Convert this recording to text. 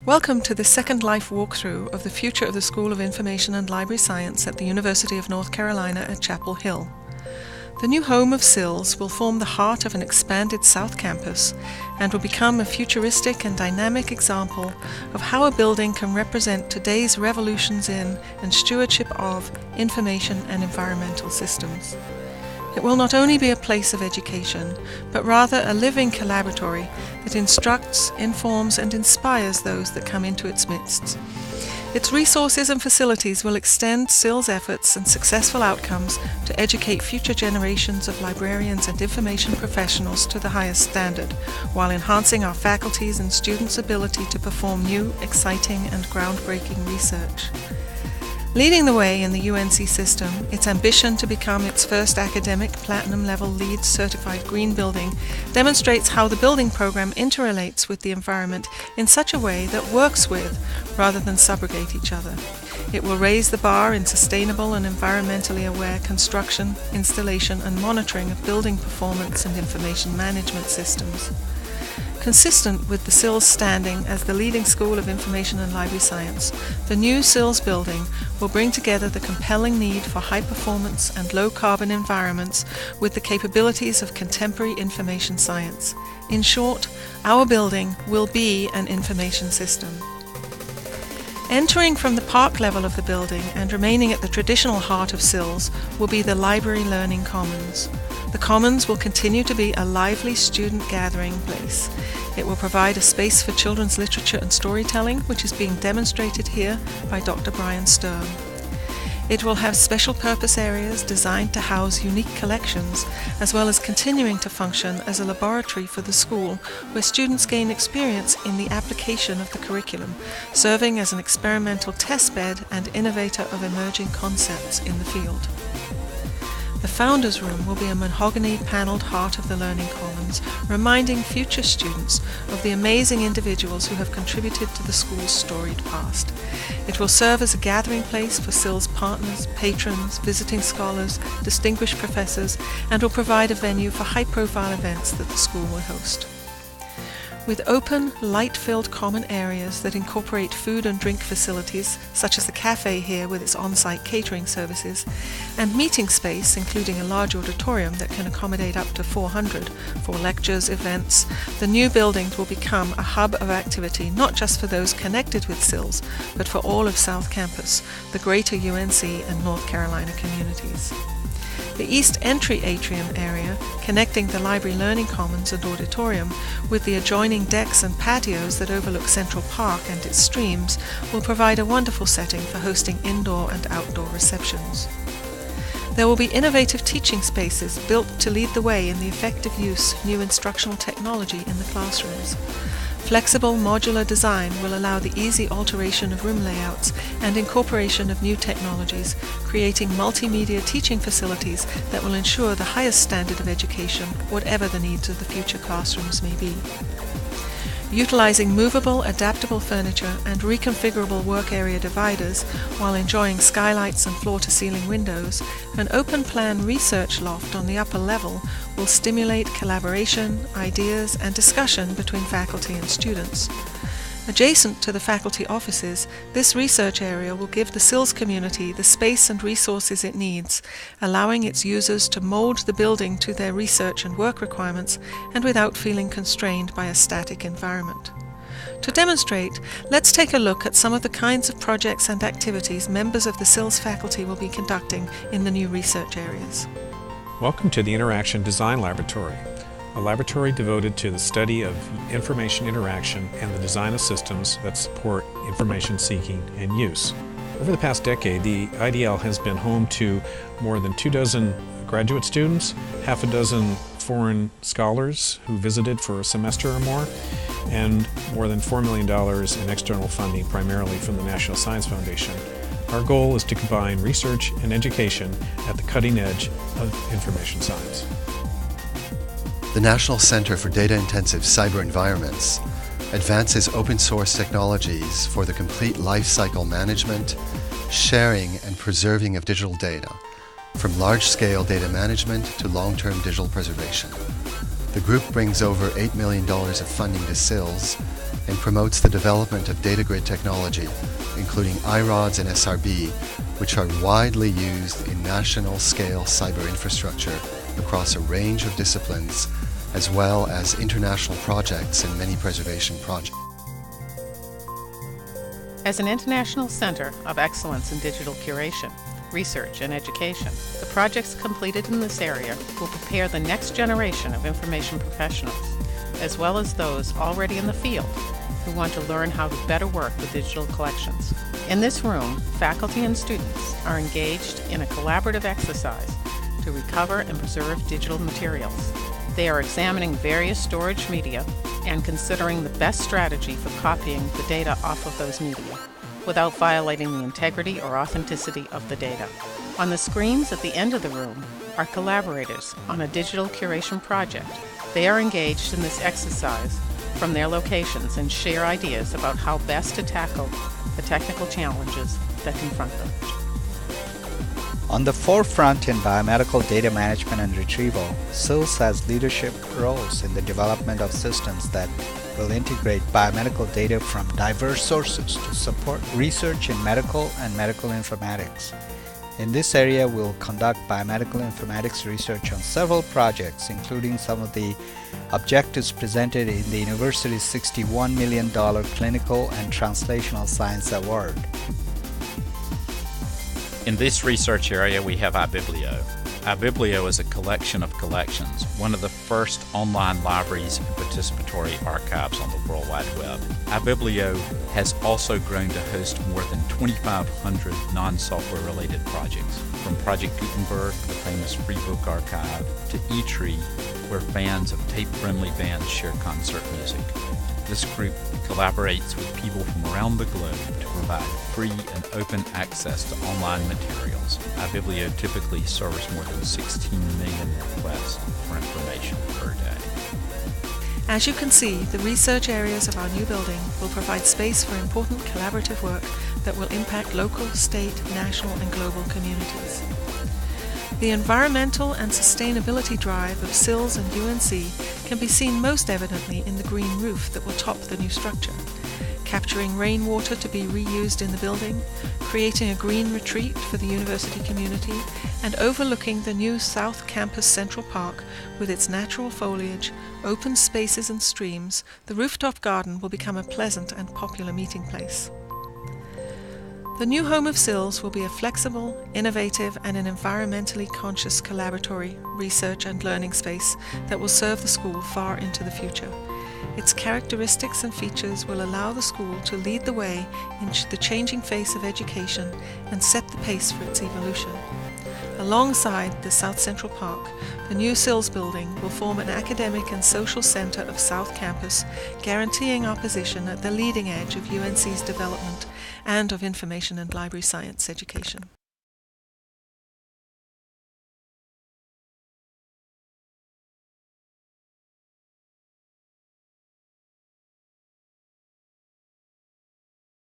Welcome to the Second Life walkthrough of the future of the School of Information and Library Science at the University of North Carolina at Chapel Hill. The new home of SILS will form the heart of an expanded South Campus and will become a futuristic and dynamic example of how a building can represent today's revolutions in and stewardship of information and environmental systems. It will not only be a place of education, but rather a living collaboratory that instructs, informs, and inspires those that come into its midst. Its resources and facilities will extend SILS' efforts and successful outcomes to educate future generations of librarians and information professionals to the highest standard, while enhancing our faculty's and students' ability to perform new, exciting, and groundbreaking research. Leading the way in the UNC system, its ambition to become its first academic platinum-level LEED certified green building demonstrates how the building program interrelates with the environment in such a way that works with, rather than subrogate each other. It will raise the bar in sustainable and environmentally aware construction, installation, and monitoring of building performance and information management systems. Consistent with the SILS standing as the leading school of information and library science, the new SILS building will bring together the compelling need for high-performance and low-carbon environments with the capabilities of contemporary information science. In short, our building will be an information system. Entering from the park level of the building and remaining at the traditional heart of SILS will be the Library Learning Commons. The Commons will continue to be a lively student gathering place. It will provide a space for children's literature and storytelling, which is being demonstrated here by Dr. Brian Sturm. It will have special purpose areas designed to house unique collections, as well as continuing to function as a laboratory for the school, where students gain experience in the application of the curriculum, serving as an experimental testbed and innovator of emerging concepts in the field. The Founders Room will be a mahogany-paneled heart of the Learning Commons, reminding future students of the amazing individuals who have contributed to the school's storied past. It will serve as a gathering place for SILS partners, patrons, visiting scholars, distinguished professors, and will provide a venue for high-profile events that the school will host. With open, light-filled common areas that incorporate food and drink facilities, such as the cafe here with its on-site catering services, and meeting space, including a large auditorium that can accommodate up to 400 for lectures, events, the new building will become a hub of activity not just for those connected with SILS, but for all of South Campus, the greater UNC and North Carolina communities. The East Entry Atrium area, connecting the Library Learning Commons and Auditorium with the adjoining decks and patios that overlook Central Park and its streams, will provide a wonderful setting for hosting indoor and outdoor receptions. There will be innovative teaching spaces built to lead the way in the effective use of new instructional technology in the classrooms. Flexible modular design will allow the easy alteration of room layouts and incorporation of new technologies, creating multimedia teaching facilities that will ensure the highest standard of education, whatever the needs of the future classrooms may be. Utilizing movable, adaptable furniture and reconfigurable work area dividers while enjoying skylights and floor-to-ceiling windows, an open-plan research loft on the upper level will stimulate collaboration, ideas, and discussion between faculty and students. Adjacent to the faculty offices, this research area will give the SILS community the space and resources it needs, allowing its users to mold the building to their research and work requirements and without feeling constrained by a static environment. To demonstrate, let's take a look at some of the kinds of projects and activities members of the SILS faculty will be conducting in the new research areas. Welcome to the Interaction Design Laboratory, a laboratory devoted to the study of information interaction and the design of systems that support information seeking and use. Over the past decade, the IDL has been home to more than 24 graduate students, half a dozen foreign scholars who visited for a semester or more, and more than $4 million in external funding, primarily from the National Science Foundation. Our goal is to combine research and education at the cutting edge of information science. The National Center for Data-Intensive Cyber Environments advances open-source technologies for the complete life cycle management, sharing, and preserving of digital data, from large-scale data management to long-term digital preservation. The group brings over $8 million of funding to SILS and promotes the development of data grid technology, including iRods and SRB, which are widely used in national-scale cyber infrastructure across a range of disciplines, as well as international projects and many preservation projects. As an international center of excellence in digital curation, research, and education, the projects completed in this area will prepare the next generation of information professionals, as well as those already in the field who want to learn how to better work with digital collections. In this room, faculty and students are engaged in a collaborative exercise to recover and preserve digital materials. They are examining various storage media and considering the best strategy for copying the data off of those media without violating the integrity or authenticity of the data. On the screens at the end of the room are collaborators on a digital curation project. They are engaged in this exercise from their locations and share ideas about how best to tackle the technical challenges that confront them. On the forefront in biomedical data management and retrieval, SILS has leadership roles in the development of systems that will integrate biomedical data from diverse sources to support research in medical and medical informatics. In this area, we'll conduct biomedical informatics research on several projects, including some of the objectives presented in the university's $61 million Clinical and Translational Science Award. In this research area, we have iBiblio. iBiblio is a collection of collections, one of the first online libraries and participatory archives on the World Wide Web. iBiblio has also grown to host more than 2,500 non-software related projects, from Project Gutenberg, the famous free book archive, to eTree, where fans of tape-friendly bands share concert music. This group collaborates with people from around the globe to provide free and open access to online materials. iBiblio typically serves more than 16 million requests for information per day. As you can see, the research areas of our new building will provide space for important collaborative work that will impact local, state, national, and global communities. The environmental and sustainability drive of SILS and UNC can be seen most evidently in the green roof that will top the new structure, capturing rainwater to be reused in the building, creating a green retreat for the university community, and overlooking the new South Campus Central Park with its natural foliage, open spaces and streams. The rooftop garden will become a pleasant and popular meeting place. The new home of SILS will be a flexible, innovative, and an environmentally conscious collaboratory, research and learning space that will serve the school far into the future. Its characteristics and features will allow the school to lead the way in the changing face of education and set the pace for its evolution. Alongside the South Central Park, the new SILS building will form an academic and social center of South Campus, guaranteeing our position at the leading edge of UNC's development and of information and library science education.